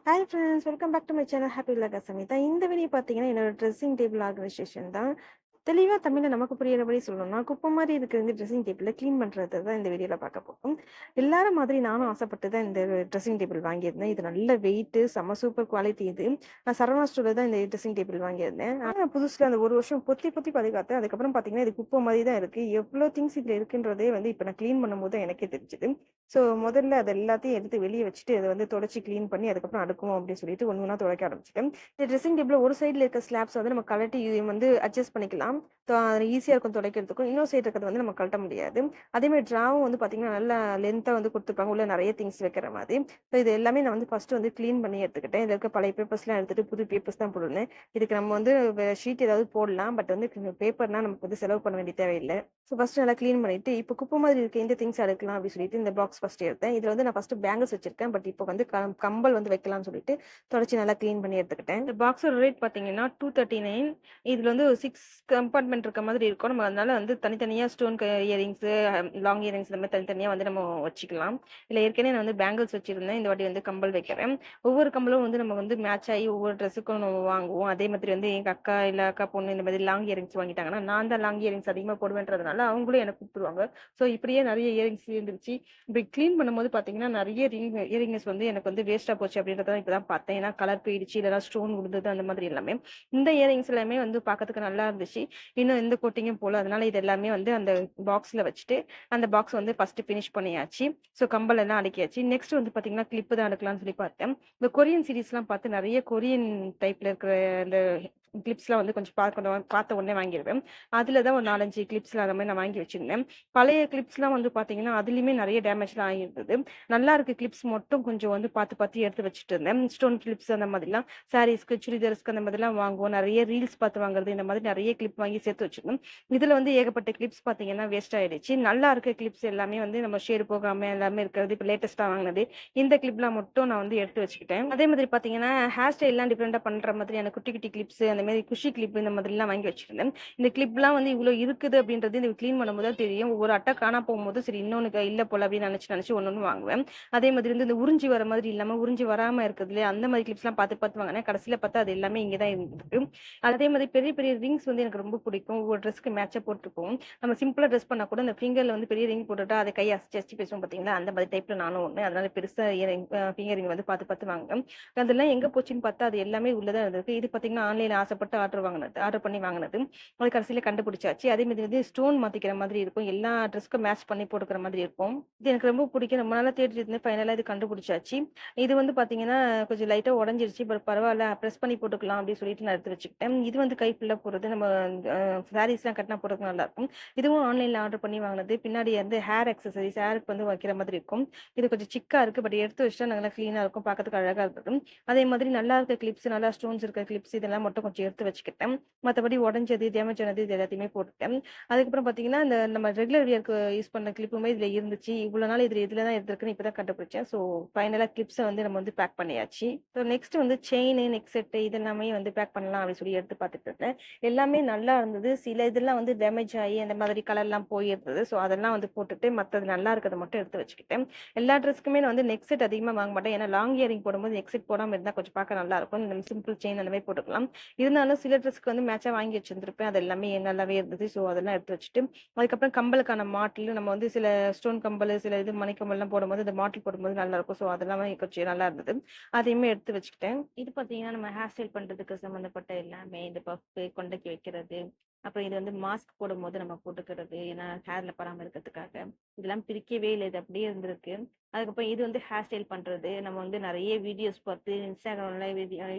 Hi friends, welcome back to my channel happy விலாக சமீதா. இந்த video பார்த்தீங்கன்னா என்னோட ட்ரெஸ்ஸிங் டேபிள் ஆர்கனைசேஷன் தான். தெளிவாக தமிழில் நமக்கு புரியிறபடி சொல்லணும்னா, குப்பை மாதிரி இருக்கிற ட்ரெஸ்ஸிங் டேபிளில் க்ளீன் பண்ணுறது தான் இந்த வீடியோவில் பார்க்க போகிறோம். எல்லாரும் மாதிரி நானும் ஆசைப்பட்டு தான் இந்த ட்ரெஸ்ஸிங் டேபிள் வாங்கியிருந்தேன். இது நல்ல வெயிட்டு, செம்ம சூப்பர் குவாலிட்டி. இது நான் சரவணா ஸ்டோரில் தான் இந்த ட்ரெஸ்ஸிங் டேபிள் வாங்கியிருந்தேன். ஆனால் நான் புதுசில் அந்த ஒரு வருஷம் பொத்தி பொத்தி பாதுகாத்தேன். அதுக்கப்புறம் பார்த்தீங்கன்னா இது குப்பை மாதிரி தான் இருக்குது. எவ்வளோ திங்ஸ் இதில் இருக்குன்றதே இப்போ நான் க்ளீன் பண்ணும்போது தான் எனக்கே தெரிஞ்சுது. ஸோ முதல்ல அது எல்லாத்தையும் எடுத்து வெளியே வச்சுட்டு அதை தொடச்சி க்ளீன் பண்ணி அதுக்கப்புறம் அடுக்குவோம் அப்படின்னு சொல்லிட்டு ஒன்று ஒன்றா துடைக்க ஆரம்பிச்சிட்டேன். இந்த ட்ரெஸ்ஸிங் டேபிள் ஒரு சைடில் இருக்க ஸ்லாப்ஸ் நம்ம கழட்டி அட்ஜஸ்ட் பண்ணிக்கலாம். ஈஸியாக இருக்கும் துடைக்கிறதுக்கும். இன்னொரு சைடு இருக்கிறது நம்ம கழட்ட முடியாது. அதேமாதிரி ட்ராவும் பார்த்தீங்கன்னா நல்லா லென்த்தாக கொடுத்துருப்பாங்க, உள்ள நிறைய திங்ஸ் வைக்கிற மாதிரி. ஸோ இது எல்லாமே நான் ஃபர்ஸ்ட் க்ளீன் பண்ணி எடுத்துக்கிட்டேன். இதில் இருக்க பழைய பேப்பர்ஸ்லாம் எடுத்துட்டு புது பேப்பர்ஸ் தான் போடணும். இதுக்கு நம்ம ஷீட் ஏதாவது போடலாம், பட் பேப்பர்னா நமக்கு செலவு பண்ண வேண்டிய தேவையில்லை. ஸோ ஃபர்ஸ்ட் நல்லா க்ளீன் பண்ணிட்டு இப்போ குப்பை மாதிரி இருக்க இந்த திங்ஸ் எடுக்கலாம் அப்படின்னு சொல்லிட்டு இந்த பாக்ஸ் ஃபர்ஸ்ட் எடுத்தேன். இதில் நான் ஃபர்ஸ்ட் பேங்கிள்ஸ் வச்சிருக்கேன், பட் இப்போ கம்பல் வைக்கலாம்னு சொல்லிட்டு தொடச்சி நல்லா க்ளீன் பண்ணி எடுத்துக்கிட்டேன். இந்த பாக்ஸோட ரேட் பார்த்தீங்கன்னா 239. இதில் ஒரு 6 கம்பார்ட்மெண்ட் இருக்க மாதிரி இருக்கும். நம்ம அதனால தனித்தனியாக ஸ்டோன் இயரிங்ஸு, லாங் இயரிங்ஸ் இந்த மாதிரி தனித்தனியாக நம்ம வச்சுக்கலாம். இல்லை ஏற்கனவே நான் பேங்கிள்ஸ் வச்சிருந்தேன். இந்த வாட்டி கம்பல் வைக்கிறேன். ஒவ்வொரு கம்பலும் நம்ம மேட்ச் ஆகி ஒவ்வொரு ட்ரெஸ்ஸுக்கும் நம்ம வாங்குவோம். அதே மாதிரி எங்கள் அக்கா இல்லை அக்கா பொண்ணு இந்த மாதிரி லாங் இயரிங்ஸ் வாங்கிட்டாங்கன்னா நான் தான் லாங் இயரிங்ஸ் அதிகமாக போடுவேன்றதுனால அவங்களும் எனக்கு கொடுத்துருவாங்க. ஸோ இப்படியே நிறைய இயரிங்ஸ் இருந்துருச்சு. இப்படி க்ளீன் பண்ணும்போது பார்த்தீங்கன்னா நிறைய இயரிங்ஸ் எனக்கு வேஸ்ட்டாக போச்சு அப்படின்றத இப்போ தான் பார்த்தேன். ஏன்னா கலர் போயிடுச்சு, இல்லைனா ஸ்டோன் விழுந்தது, அந்த மாதிரி எல்லாமே. இந்த இயரிங்ஸ் எல்லாமே பார்க்கறதுக்கு நல்லா இருந்துச்சு. இன்னும் எந்த கோட்டிங்கும் போல. அதனால இது எல்லாமே அந்த பாக்ஸில் வச்சுட்டு அந்த பாக்ஸ் ஃபர்ஸ்ட் ஃபினிஷ் பண்ணியாச்சு. ஸோ கம்பல் எல்லாம் அடக்கியாச்சு. நெக்ஸ்ட் பார்த்தீங்கன்னா கிளிப்பு தான் எடுக்கலாம்னு சொல்லி பார்த்தேன். இந்த கொரியன் சீரீஸ்லாம் பார்த்து நிறைய கொரியன் டைப்ல இருக்கிற அந்த கிளிப்ஸ்லாம் கொஞ்சம் பார்த்த உடனே வாங்கிடுவேன். அதில் தான் ஒரு 4-5 கிளிப்ஸ்லாம் அந்த மாதிரி நான் வாங்கி வச்சிருந்தேன். பழைய கிளிப்ஸ்லாம் பார்த்தீங்கன்னா அதுலேயுமே நிறைய டேமேஜ்லாம் ஆகிருந்தது. நல்லா இருக்க கிளிப்ஸ் மட்டும் கொஞ்சம் பார்த்து பார்த்து எடுத்து வச்சுட்டு இருந்தேன். ஸ்டோன் கிளிப்ஸ் அந்த மாதிரிலாம் சாரீஸ்க்கு, சுடிதார்ஸ்க்கு அந்த மாதிரிலாம் வாங்குவோம். நிறைய ரீல்ஸ் பார்த்து வாங்குறது, இந்த மாதிரி நிறைய கிளிப் வாங்கி சேர்த்து வச்சிருந்தேன். இதில் ஏகப்பட்ட கிளிப்ஸ் பார்த்தீங்கன்னா வேஸ்ட் ஆயிடுச்சு. நல்லா இருக்க கிளிப்ஸ் எல்லாமே நம்ம ஷேடு போகாமல் எல்லாமே இருக்கிறது இப்போ லேட்டஸ்ட்டாக வாங்கினது. இந்த கிளிப்லாம் மட்டும் நான் எடுத்து வச்சுக்கிட்டேன். அதே மாதிரி பார்த்தீங்கன்னா ஹேர் ஸ்டைல்லாம் டிஃப்ரெண்டாக பண்ணுற மாதிரியான குட்டி குட்டி கிளிப்ஸ், அந்த மாதிரி குஷி கிளிப் இந்த மாதிரிலாம் வாங்கி வச்சிருந்தேன். இந்த கிளிப்லாம் இவ்வளோ இருக்குது அப்படின்றது இந்த க்ளீன் பண்ணும்போது தான் தெரியும். ஒவ்வொரு அட்டை காணா போகும்போது சரி இன்னொன்று இல்லை போல அப்படின்னு நினச்சி ஒன்று வாங்குவேன். அதே மாதிரி இந்த உறிஞ்சி வர மாதிரி இல்லாமல் உறிஞ்சி வராமல் இருக்குது இல்லையா, அந்த மாதிரி கிளிப்ஸ்லாம் பார்த்து பார்த்து வாங்கினேன். கடைசியில் பார்த்தா அது எல்லாமே இங்கே தான் இருந்திருக்கு. அதே மாதிரி பெரிய பெரிய ரிங்ஸ் எனக்கு ரொம்ப பிடிக்கும். ஒவ்வொரு ட்ரெஸ்க்கு மேட்சாக போட்டுருப்போம். நம்ம சிம்பிளாக ட்ரெஸ் பண்ணால் கூட அந்த ஃபிங்கரில் பெரிய ரிங் போட்டுட்டா அதை கை அசிச்சு பேசுவோம் பார்த்தீங்களா, அந்த மாதிரி டைப்பில் நானும் ஒன்று. அதனால பெருசாக ஃபிங்கர் ரிங் பார்த்து பார்த்து வாங்குவேன். அதெல்லாம் எங்கே போச்சுன்னு பார்த்தா அது எல்லாமே உள்ளதான் இருந்திருக்கு. இது பார்த்தீங்கன்னா ஆன்லைனில் ஆசைப்பட்டு ஆர்டர் பண்ணி வாங்கினது. அது கடைசியில் கண்டுபிடிச்சாச்சு. அதே மாதிரி ஸ்டோன் மாற்றிக்கிற மாதிரி இருக்கும். எல்லா ட்ரெஸ்க்கும் மேட்ச் பண்ணி போட்டுக்கிற மாதிரி இருக்கும். இது எனக்கு ரொம்ப பிடிக்கும். ரொம்ப நாளாக தேடிட்டு இருந்தேன். ஃபைனலாக இது கண்டுபிடிச்சாச்சு. இது பார்த்தீங்கன்னா கொஞ்சம் லைட்டாக உடஞ்சிருச்சு. பட் பரவாயில்ல, ப்ரெஸ் பண்ணி போட்டுக்கலாம் அப்படின்னு சொல்லிட்டு நான் எடுத்து வச்சுக்கிட்டேன். இது கை ஃபுல்லாக போடுறது, நம்ம சாரீஸ்லாம் கட்டினா போடுறதுக்கு நல்லா இருக்கும். இதுவும் ஆன்லைனில் ஆர்டர் பண்ணி வாங்கினது. பின்னாடி ஹேர் அக்சசரிஸ், ஹேருக்கு வைக்கிற மாதிரி இருக்கும். இது கொஞ்சம் சிக்கா இருக்குது, பட் எடுத்து வச்சுட்டா நல்லா க்ளீனாக இருக்கும், பார்க்கறதுக்கு அழகாக இருக்கும். அதே மாதிரி நல்லா இருக்க கிளிப்ஸ், நல்லா ஸ்டோன்ஸ் இருக்க கிளிப்ஸ் இதெல்லாம் மட்டும் கொஞ்சம் எடுத்து வச்சுக்கிட்டேன். மற்றபடி உடஞ்சது, டேமேஜ் ஆனது இது எல்லாத்தையுமே போட்டுட்டேன். அதுக்கப்புறம் பார்த்தீங்கன்னா இந்த நம்ம ரெகுலர் வியர்க்கு யூஸ் பண்ண கிளிப்புமே இதில் இருந்துச்சு. இவ்வளோ நாள் இதில் தான் எடுத்துருக்குன்னு இப்போ தான் கண்டுபிடிச்சேன். ஸோ ஃபைனலாக கிளிப்ஸை நம்ம பேக் பண்ணியாச்சு. So next chain, neck set இதெல்லாமே பேக் பண்ணலாம் அப்படின்னு சொல்லி எடுத்து பார்த்துட்டு இருந்தேன். எல்லாமே நல்லா இருந்தது. சில இதெல்லாம் டேமேஜ் ஆகி அந்த மாதிரி கலர்லாம் போயிருந்தது. ஸோ அதெல்லாம் போட்டுட்டு மற்றது நல்லா இருக்கிறத மட்டும் எடுத்து வச்சுக்கிட்டேன். எல்லா ட்ரெஸ்க்குமே நான் நெக் செட் அதிகமாக வாங்க மாட்டேன். ஏன்னா லாங் இயரிங் போடும்போது நெக் செட் போடாமல் இருந்தால் கொஞ்சம் பார்க்க நல்லா இருக்கும். இந்த சிம்பிள் செயின் அந்த மாதிரி போட்டுக்கலாம். இருந்தாலும் சில ட்ரெஸ்க்கு மேட்சாக வாங்கி வச்சிருந்திருப்பேன். அது எல்லாமே நல்லாவே இருந்தது. ஸோ அதெல்லாம் எடுத்து வச்சுட்டு அதுக்கப்புறம் கம்பலுக்கான மாட்டில் நம்ம சில ஸ்டோன் கம்பல், சில இது மணிக்கம்பல்லாம் போடும்போது இந்த மாட்டில் போடும்போது நல்லா இருக்கும். ஸோ அதெல்லாமே கொஞ்சம் நல்லா இருந்தது. அதையுமே எடுத்து வச்சுக்கிட்டேன். இது பார்த்தீங்கன்னா நம்ம ஹேர் ஸ்டைல் பண்ணுறதுக்கு சம்மந்தப்பட்ட எல்லாமே, இந்த பஃப்பு, கொண்டைக்கு வைக்கிறது, அப்புறம் இது மாஸ்க் போடும்போது நம்ம போட்டுக்கிறது, ஏன்னா ஹேர்ல படாமல் இருக்கிறதுக்காக. இதெல்லாம் பிரிக்கவே இல்லை, இது அப்படியே இருந்திருக்கு. அதுக்கப்புறம் இது ஹேர் ஸ்டைல் பண்றது. நம்ம நிறைய வீடியோஸ் பார்த்து இன்ஸ்டாகிராம்ல,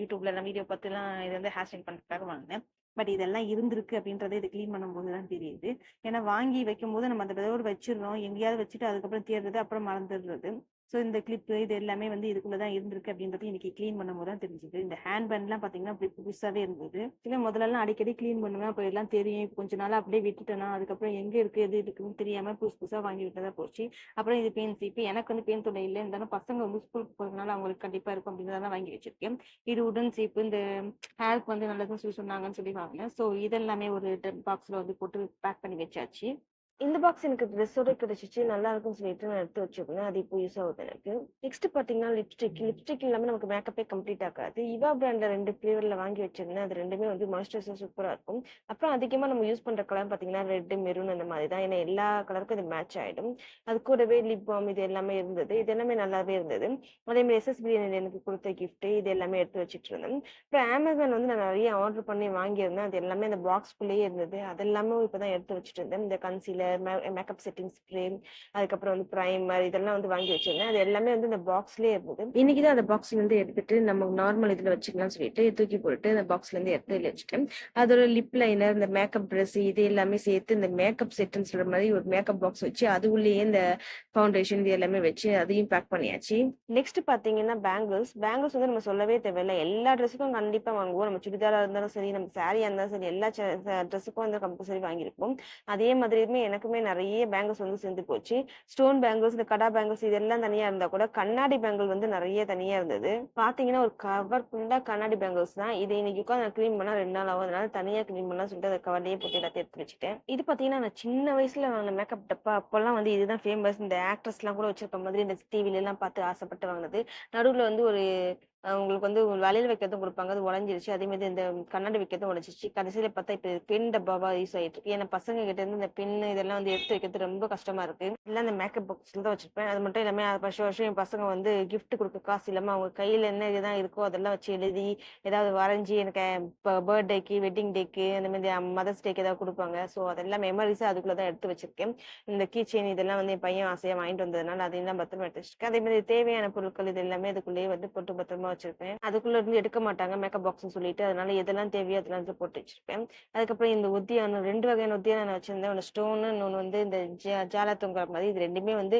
யூடியூப்ல எல்லாம் வீடியோ பார்த்துலாம் இது ஹேர் ஸ்டைல் பண்றதுக்காக வாங்கினேன். பட் இதெல்லாம் இருந்திருக்கு அப்படின்றத இது க்ளீன் பண்ணும்போது தான் தெரியுது. ஏன்னா வாங்கி வைக்கும்போது நம்ம அந்த விதோடு வச்சிடறோம், எங்கேயாவது வச்சுட்டு அதுக்கப்புறம் தேடுறது, அப்புறம் மறந்துடுறது. ஸோ இந்த கிளிப்பு இது எல்லாமே இதுக்குள்ள தான் இருந்திருக்கு அப்படின்றது இன்னைக்கு க்ளீன் பண்ணும்போது தான் தெரிஞ்சுது. இந்த ஹேண்ட் பேண்ட்லாம் பார்த்தீங்கன்னா அப்படி புதுசாகவே இருந்தது. இல்லை முதல்லலாம் அடிக்கடி க்ளீன் பண்ணுவேன், அப்போ எல்லாம் தெரியும். இப்போ கொஞ்ச நாள் அப்படியே விட்டுட்டேன்னா அதுக்கப்புறம் எங்கே இருக்குது எது இருக்குன்னு தெரியாமல் புதுசாக வாங்கி விட்டதாக போச்சு. அப்புறம் இது பேன் சீப்பு. எனக்கு பேன் தொண்டை இல்லை, இருந்தாலும் பசங்க ஸ்கூலுக்கு போகிறதுனால அவங்களுக்கு கண்டிப்பாக இருக்கும் அப்படின்றதெல்லாம் வாங்கி வச்சிருக்கேன். இது உடன் சீப்பு, இந்த ஹேருக்கு நல்லதுன்னு சொல்லி சொன்னாங்கன்னு சொல்லி வாங்கினேன். ஸோ இதெல்லாமே ஒரு பாக்ஸில் போட்டு பேக் பண்ணி வச்சாச்சு. இந்த பாக்ஸ் எனக்கு ட்ரெஸ்ஸோட கிடைச்சிச்சு. நல்லா இருக்குன்னு சொல்லிட்டு நான் எடுத்து வச்சிருந்தேன். அது இப்போ யூஸ் ஆகுது எனக்கு. நெக்ஸ்ட் பார்த்தீங்கன்னா, லிப்ஸ்டிக் இல்லாம நமக்கு மேக்கப்பே கம்ப்ளீட் ஆகாது. இவா பிராண்ட்ல 2 ஃப்ளேவர்ல வாங்கி வச்சிருந்தேன். அது 2மே வந்து மாய்ஸ்சரைசர் சூப்பரா இருக்கும். அப்புறம் அதிகமா நம்ம யூஸ் பண்ற கலர் பார்த்தீங்கன்னா, ரெட், மெரூன் அந்த மாதிரி தான். ஏன்னா எல்லா கலருக்கும் இது மேட்ச் ஆயிடும். அது கூடவே லிப் பால்ம் இது எல்லாமே இருந்தது. இது எல்லாமே நல்லாவே இருந்தது. அதேமாரி எஸ்எஸ்பி எனக்கு குடுத்த கிஃப்ட் இது எல்லாமே எடுத்து வச்சுட்டு இருந்தேன். அப்புறம் Amazon வந்து நான் நெறைய ஆர்டர் பண்ணி வாங்கியிருந்தேன். அது எல்லாமே அந்த பாக்ஸ்குள்ளேயே இருந்தது. அது எல்லாமே இப்ப தான் எடுத்து வச்சுட்டு இருந்தேன். இந்த கன்சீலர், மேக்கப் செட்டிங் ஸ்ப்ரே, அதுக்கப்புறம் வந்து பிரைமர் இதெல்லாம் வந்து வாங்கி வச்சிருந்தேன். அது எல்லாமே வந்து இந்த பாக்ஸ்லயே இருந்தது. இன்னைக்கு தான் அந்த பாக்ஸ்ல இருந்து எடுத்துட்டு நம்ம நார்மல் இதுல வச்சுக்கலாம்னு சொல்லிட்டு தூக்கி போட்டு அந்த பாக்ஸ்ல இருந்து எடுத்து இதுல வச்சுட்டேன். அதோட லிப் லைனர், இந்த மேக்கப் ட்ரெஸ் இது எல்லாமே சேர்த்து இந்த மேக்கப் செட்டுன்னு சொல்ற மாதிரி ஒரு மேக்கப் பாக்ஸ் வச்சு அது உள்ளேயே இந்த ஃபவுண்டேஷன் இது எல்லாமே வச்சு அதையும் பேக் பண்ணியாச்சு. நெக்ஸ்ட் பாத்தீங்கன்னா பேங்கிள்ஸ் வந்து நம்ம சொல்லவே தேவையில்லை. எல்லா ட்ரெஸ்ஸுக்கும் கண்டிப்பா வாங்குவோம். நம்ம சுடிதாரா இருந்தாலும் சரி, நம்ம சாரியா இருந்தாலும் சரி, எல்லா ட்ரெஸ்ஸுக்கும் வந்து கம்பல்சரி வாங்கியிருப்போம். அதே மாதிரியுமே எனக்குமே நிறைய பேங்கிள்ஸ் வந்து சேர்ந்து போச்சு. ஸ்டோன் பேங்கிள்ஸ், இந்த கடா பேங்கிள்ஸ் இதெல்லாம் தனியா இருந்தா கூட கண்ணாடி பேங்கிள் வந்து நிறைய தனியா இருந்தது. பாத்தீங்கன்னா ஒரு கவர் ஃபுல்லா கண்ணாடி பேங்கிள்ஸ் தான். இது இன்னைக்கு உட்காந்து நான் கிளீன் பண்ணா 2 நாள் ஆகும். அதனால தனியா கிளீன் பண்ணலாம் சொல்லிட்டு அந்த கவர்லயே போட்டு எல்லாத்தையும் எடுத்து வச்சுட்டேன். இது பாத்தீங்கன்னா நான் சின்ன வயசுல வாங்கின மேக்கப் டப்பா. அப்பெல்லாம் வந்து இதுதான் ஃபேமஸ். இந்த ஆக்ட்ரஸ் எல்லாம் கூட வச்சிருக்க மாதிரி இந்த டிவில எல்லாம் பார்த்து ஆசைப்பட்டு வாங்கினது. நடுவுல வந்து ஒரு உங்களுக்கு வந்து வளையல் வைக்கிறதும் குடுப்பாங்க. அது உடைஞ்சிருச்சு. அதே மாதிரி இந்த கண்ணாடி வைக்கிறதும் உடைஞ்சிருச்சு. கடைசியில பார்த்தா இப்ப பென் டப்பாவா யூஸ் ஆயிட்டு இருக்கு. ஏன்னா பசங்க கிட்ட இருந்து இந்த பென் இதெல்லாம் வந்து எடுத்து வைக்கிறது ரொம்ப கஷ்டமா இருக்கு. எல்லாம் இந்த மேக்கப் பாக்ஸ்ல தான் வச்சிருப்பேன். அது மட்டும் இல்லாம வருஷம் வருஷம் என் பசங்க வந்து கிஃப்ட் கொடுக்க காசு இல்லாம அவங்க கையில என்ன இதுதான் இருக்கோ அதெல்லாம் வச்சு எழுதி ஏதாவது வரைஞ்சி எனக்கு பர்த்டேக்கு, வெட்டிங் டேக்கு அந்த மாதிரி மதர்ஸ் டேக்கு ஏதாவது கொடுப்பாங்க. ஸோ அதெல்லாம் மெமரிஸா அதுக்குள்ள தான் எடுத்து வச்சிருக்கேன். இந்த கீ செயின் இதெல்லாம் வந்து என் பையன் ஆசையா வாங்கிட்டு வந்ததுனால அதையும் தான் பத்திரமா எடுத்து வச்சிருக்கேன். அதே மாதிரி தேவையான பொருட்கள் இது எல்லாமே அதுக்குள்ளேயே வந்து போட்டு பத்திரமா வச்சிருப்பேன். அதுக்குள்ள இருந்து எடுக்க மாட்டாங்க மேக்கப் பாக்ஸ்னு சொல்லிட்டு. அதனால எதெல்லாம் தேவையோ அதெல்லாம் எடுத்து போட்டு வச்சிருப்பேன். அதுக்கப்புறம் இந்த ஒத்தியானம் 2 வகையான ஒத்தியானம் நான் வச்சிருந்தேன். ஒன்று ஸ்டோனு, இன்னொன்று வந்து இந்த ஜாலா தொங்குற மாதிரி. இது 2மே வந்து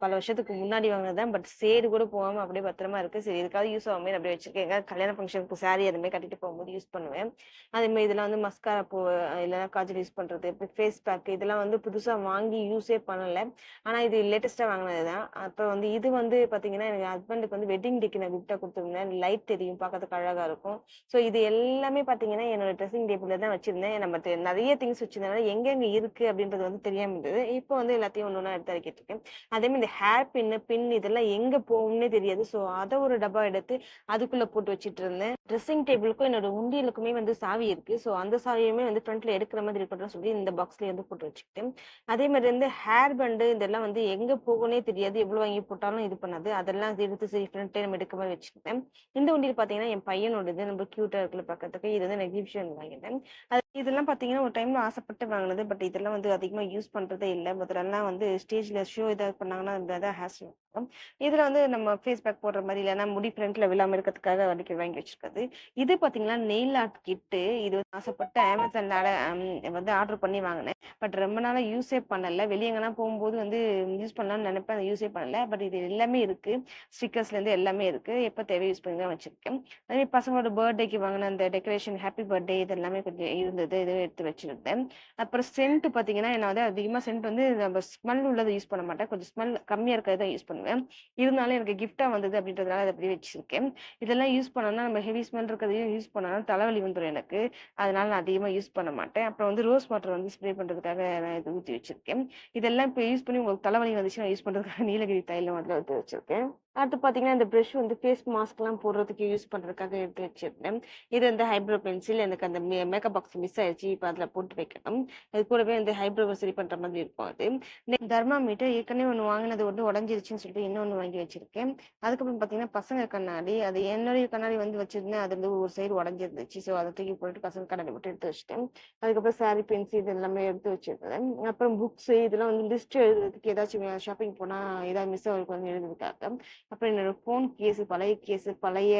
பல வருஷத்துக்கு முன்னாடி வாங்கினதுதான். பட் சேடு கூட போகாம அப்படியே பத்திரமா இருக்கு. சரி இதுக்காக யூஸ் ஆகும் அப்படியே வச்சிருக்கேன். எங்கேயாவது கல்யாண ஃபங்க்ஷனுக்கு சாரி அதுமாதிரி கட்டிட்டு போகும்போது யூஸ் பண்ணுவேன். அதே மாதிரி இதெல்லாம் வந்து மஸ்காரா பூ இல்லைன்னா காஜல் யூஸ் பண்றது, ஃபேஸ் பேக் இதெல்லாம் வந்து புதுசா வாங்கி யூஸே பண்ணல. ஆனா இது லேட்டஸ்டா வாங்கினதுதான். அப்புறம் வந்து இது வந்து பாத்தீங்கன்னா எனக்கு ஹஸ்பண்டுக்கு வந்து வெட்டிங் டேக்கு நான் கிஃப்டா கொடுத்துருந்தேன். லைட் தெரியும், பார்க்கறதுக்கு அழகா இருக்கும். ஸோ இது எல்லாமே பாத்தீங்கன்னா என்னோட ட்ரெஸ்ஸிங் டேபிள்ல தான் வச்சிருந்தேன். நம்ம நிறைய திங்ஸ் வச்சிருந்தனால எங்கெங்க இருக்கு அப்படின்றது வந்து தெரியாம இருந்தது. இப்போ வந்து எல்லாத்தையும் ஒண்ணு ஒண்ணா எடுத்து வைக்கிட்டு இருக்கேன். அதே மாதிரி இந்த ஹேர் பின் இதெல்லாம் எங்க போகும்னே தெரியாது. ஸோ அதை ஒரு டப்பா எடுத்து அதுக்குள்ள போட்டு வச்சிட்டு இருந்தேன். ட்ரெஸ்ஸிங் டேபிளுக்கும் என்னோட உண்டியலுக்குமே வந்து சாவி இருக்கு. ஸோ அந்த சாவியுமே வந்து ஃப்ரண்ட்ல எடுக்கிற மாதிரி இருக்கட்டும் சொல்லி இந்த பாக்ஸ்ல வந்து போட்டு வச்சுக்கிட்டேன். அதே மாதிரி வந்து ஹேர் பண்டு இதெல்லாம் வந்து எங்க போகும்னே தெரியாது. எவ்வளவு வாங்கி போட்டாலும் இது பண்ணாது. அதெல்லாம் எடுத்து சரி ஃப்ரண்ட்ல நம்ம எடுக்க மாதிரி வச்சுக்கிட்டேன். இந்த உண்டியல் பாத்தீங்கன்னா என் பையனோடது ரொம்ப கியூட்டா இருக்குல்ல பாக்கிறதுக்கு. இது வந்து நான் கிஃப்ட் வாங்கிட்டேன். இதெல்லாம் பாத்தீங்கன்னா ஒரு டைம்ல ஆசைப்பட்டு வாங்கினது. பட் இதெல்லாம் வந்து அதிகமா யூஸ் பண்றதே இல்லை. முதல்லலாம் வந்து ஸ்டேஜ்ல ஷோ ஏதாவது பண்ணாங்கன்னா இந்த ஹேர் இதுல வந்து நம்ம ஃபேஸ் பேக் போடுற மாதிரி இல்லைன்னா முடி ஃப்ரண்ட்ல விழாம இருக்கிறதுக்காக அடிக்கடி வாங்கி வச்சிருக்காது. இது பாத்தீங்கன்னா நெயில் ஆர்ட் கிட்டு. இது வந்து ஆசைப்பட்டு அமேசான்ல வந்து ஆர்டர் பண்ணி வாங்கினேன். பட் ரொம்ப நாளா யூஸே பண்ணல. வெளியே எங்கெல்லாம் போகும்போது வந்து யூஸ் பண்ணலாம்னு நினைப்பேன். அதை யூஸே பண்ணல. பட் இது எல்லாமே இருக்கு. ஸ்டிக்கர்ஸ்ல இருந்து எல்லாமே இருக்கு. எப்ப தேவை யூஸ் பண்ணி தான் வச்சிருக்கேன். அதே மாதிரி பசங்களோட பர்த்டேக்கு வாங்கின அந்த டெக்கரேஷன் ஹாப்பி பர்த்டே இது எல்லாமே கொஞ்சம் இருந்தது. இது எடுத்து வச்சிருந்தேன். அப்புறம் சென்ட் பாத்தீங்கன்னா நான் வந்து அதிகமா சென்ட் வந்து நம்ம ஸ்மெல் உள்ளதை யூஸ் பண்ண மாட்டேன். கொஞ்சம் ஸ்மெல் கம்மியா இருக்கிறத யூஸ் பண்ணுவேன். இருந்தாலும் எனக்கு கிஃப்டா வந்தது அப்படின்றதுனால அதை அப்படி வச்சிருக்கேன். இதெல்லாம் யூஸ் பண்ணோம்னா நம்ம ஹெவி ஸ்மெல் இருக்கிறதையும் யூஸ் பண்ணோம்னா தலைவலி வந்துடும் எனக்கு. அதனால நான் அதிகமா யூஸ் பண்ண மாட்டேன். அப்புறம் வந்து ரோஸ் வாட்டர் வந்து ஸ்ப்ரே பண்றதுக்காக நான் இது ஊற்றி வச்சிருக்கேன். இதெல்லாம் இப்போ யூஸ் பண்ணி உங்களுக்கு தலைவலி வந்துச்சுன்னா யூஸ் பண்றதுக்காக நீலகிரி தைலம் அதில் ஊற்றி வச்சிருக்கேன். அடுத்து பாத்தீங்கன்னா இந்த ப்ரஷ் வந்து ஃபேஸ் மாஸ்க் எல்லாம் போடுறதுக்கு யூஸ் பண்றதுக்காக எடுத்து வச்சிருந்தேன். இது வந்து ஹைப்ரோ பென்சில். எனக்கு அந்த மேக்கப் பாக்ஸ் மிஸ் ஆயிடுச்சு. இப்போ அதுல போட்டு வைக்கணும். அது கூடவே வந்து ஹைப்ரோ சரி பண்ற மாதிரி இருக்கும் அது. தெர்மாமீட்டர் ஏற்கனவே ஒன்று வாங்கினது ஒன்று உடஞ்சிருச்சுன்னு சொல்லிட்டு இன்னொன்று வாங்கி வச்சிருக்கேன். அதுக்கப்புறம் பாத்தீங்கன்னா பசங்க கண்ணாடி. அது என்னுடைய கண்ணாடி வந்து வச்சிருந்தேன். அது வந்து ஒரு சைடு உடஞ்சிருந்துச்சு. ஸோ அதை தூக்கி போட்டு பசங்க கண்ணாடி மட்டும் எடுத்து வச்சுட்டேன். அதுக்கப்புறம் சாரி பென்சில் இது எல்லாமே எடுத்து வச்சிருந்தேன். அப்புறம் புக்ஸ் இதெல்லாம் வந்து லிஸ்ட் எழுதுறதுக்கு ஏதாச்சும் ஷாப்பிங் போனா ஏதாவது மிஸ் ஆகிருக்கும் எழுதுறதுக்காக. அப்புறம் என்னோட ஃபோன் கேஸ், பழைய கேஸ், பழைய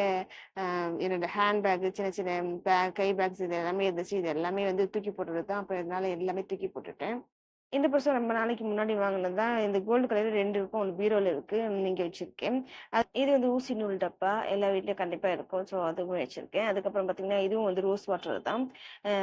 என்னோட ஹேண்ட் பேக், சின்ன சின்ன கை பேக்ஸ் இது எல்லாமே இருந்துச்சு. இது எல்லாமே வந்து தூக்கி போட்டுறது தான். அப்ப இதனால எல்லாமே தூக்கி போட்டுட்டேன். இந்த பர்ஸும் ரொம்ப நாளைக்கு முன்னாடி வாங்கினது தான். இந்த கோல்டு கலர் 2 இருக்கும். ஒன்று பீரோல இருக்கு. இங்க வச்சிருக்கேன். இது வந்து ஊசி நூல் டப்பா. எல்லா வீட்லயும் கண்டிப்பா இருக்கும். ஸோ அதுவும் வச்சிருக்கேன். அதுக்கப்புறம் பாத்தீங்கன்னா இதுவும் வந்து ரோஸ் வாட்டர் தான்.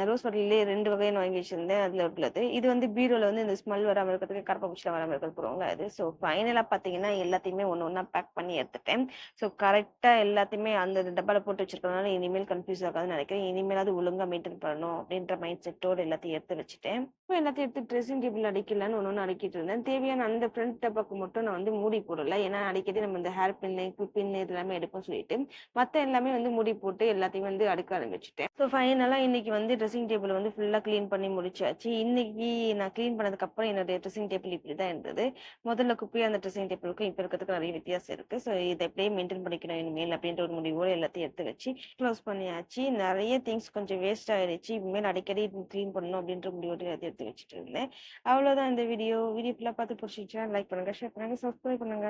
ரோஸ் வாட்டர்லயே 2 வகைன்னு வாங்கி வச்சிருந்தேன். அதுல உள்ளது. இது வந்து பீரோல வந்து இந்த ஸ்மெல் வராம இருக்கிறதுக்கு கரப்பான்பூச்சிலாம் வராம இருக்கிறது போடுவாங்க அது. ஸோ ஃபைனலா பாத்தீங்கன்னா எல்லாத்தையுமே ஒண்ணு ஒண்ணா பேக் பண்ணி எடுத்துட்டேன். ஸோ கரெக்டா எல்லாத்தையுமே அந்த டப்பால போட்டு வச்சிருக்கறதுனால இனிமேல் கன்ஃபியூஸ் ஆகாதுன்னு நினைக்கிறேன். இனிமேலாவது ஒழுங்கா மெயின்டைன் பண்ணணும் அப்படின்ற மைண்ட் செட்டோட எல்லாத்தையும் எடுத்து வச்சுட்டேன். இப்போ எல்லாத்தையும் எடுத்து ட்ரெஸ்ஸிங் டேபிள் அடிக்கலான்னு ஒன்று அடிக்கிட்டு இருந்தேன். தேவையான அந்த ஃப்ரண்ட் டப்பாக்கு மட்டும் நான் வந்து மூடி போடல. ஏன்னா அடிக்கடி நம்ம இந்த ஹேர் பின்னு, கிளிப் பின்னு இது எல்லாமே எடுப்போம்னு சொல்லிட்டு, மத்த எல்லாமே வந்து மூடி போட்டு எல்லாத்தையும் வந்து அடுக்க ஆரம்பிச்சுட்டேன். ஸோ ஃபைனலா இன்னைக்கு வந்து ட்ரெஸ்ஸிங் டேபிள் வந்து ஃபுல்லா கிளீன் பண்ணி முடிச்சாச்சு. இன்னைக்கு நான் கிளீன் பண்ணதுக்கப்புறம் என்னுடைய ட்ரெஸ்ஸிங் டேபிள் இப்படி தான் இருந்தது. முதல்ல குப்பையா அந்த ட்ரெஸ்ஸிங் டேபிளுக்கும் இப்போ இருக்கிறதுக்கு நிறைய வித்தியாசம் இருக்கு. ஸோ இதை எப்படியே மெயின்டைன் பண்ணிக்கணும் இனிமேல் அப்படின்ற ஒரு முடிவோட எல்லாத்தையும் எடுத்து வச்சு க்ளோஸ் பண்ணியாச்சு. நிறைய திங்ஸ் கொஞ்சம் வேஸ்ட் ஆயிடுச்சு. இனிமேல் அடிக்கடி க்ளீன் பண்ணணும் அப்படின்ற முடிவோட எல்லாத்தையும் எடுத்து வச்சுட்டு இருந்தேன். அவ்வளோதான் இந்த வீடியோ. வீடியோ ஃபுல்லாக பார்த்து பிடிச்சிருச்சா லைக் பண்ணுங்க, ஷேர் பண்ணுங்க, சப்ஸ்கிரைப் பண்ணுங்க.